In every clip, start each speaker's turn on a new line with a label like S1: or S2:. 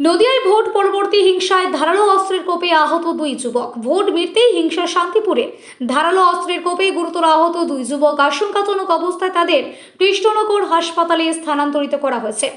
S1: নদিয়ায় vote পরবর্তী হিংসায় ধারালো অস্ত্রের কোপে আহত দুই যুবক। ভোট মিটতেই হিংসা শান্তিপুরে। ধারালো অস্ত্রের কোপে গুরুতর আহত দুই যুবক। আশঙ্কাজনক অবস্থায় তাদের কৃষ্ণনগর হাসপাতালে স্থানান্তরিত করা হয়েছে।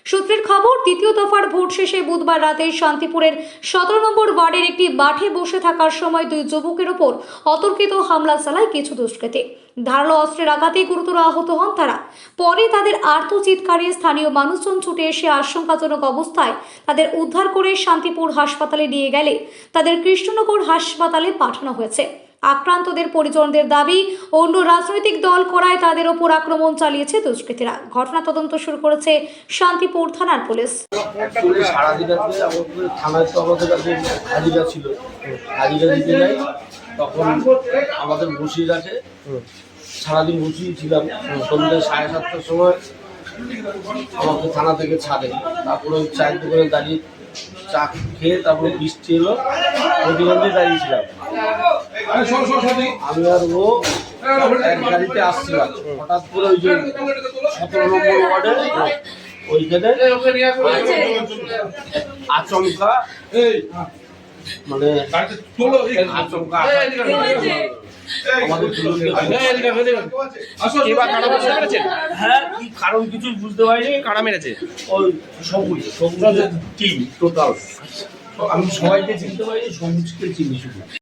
S1: সূত্রের খবর, দ্বিতীয় দফার ভোট শেষে বুধবার রাতে শান্তিপুরের 17 নম্বর ওয়ার্ডের একটি মাঠে বসে থাকার সময় দুই যুবকের ওপর অতর্কিত হামলা চালায় কিছু দুষ্কৃতী। ধারালো অস্ত্রের আঘাতে গুরুতর আহত হন তারা। পরে তাদের আর্তচিৎকারে স্থানীয় মানুষজন ছুটে এসে আশঙ্কাজনক অবস্থায় তাদের উদ্ধার করে শান্তিপুর হাসপাতালে নিয়ে গেলে তাদের কৃষ্ণনগর হাসপাতালে পাঠানো হয়েছে। আক্রান্তদের পরিজনদের দাবি, অন্য রাজনৈতিক দল করায় তাদের ওপর আক্রমণ চালিয়েছে দুষ্কৃতীরা। ঘটনা তদন্ত শুরু করেছে শান্তিপুর থানার পুলিশ।
S2: থানায় তো আমাদের কাছে হাজিরা ছিল, হাজিরা দিতে যাই তখন আমাদের বসিয়ে রাখে। সারাদিন বসিয়ে ছিলাম। সন্ধ্যে 7:30টার সময় আমাকে থানা থেকে ছাড়ে। তারপরে চায়ের দোকানে দাঁড়িয়ে চা খেয়ে তারপরে বৃষ্টি এলো, প্রতিবন্ধী দাঁড়িয়েছিলাম। আমি আর ও এক গাড়িতে আসছিলাম। হঠাৎ করে ওই যে 17 নম্বর ওয়ার্ডে ওইখানে আচমকা মানে আচমকা আমাদের হ্যাঁ, কি কারণ কিছু বুঝতে পারিনি।
S3: কারা মেরেছে?
S2: ওই সবুজ টিম টোটাল। আমি সবাইকে চিনতে পারিনি, সবুজকে চিনি শুধু।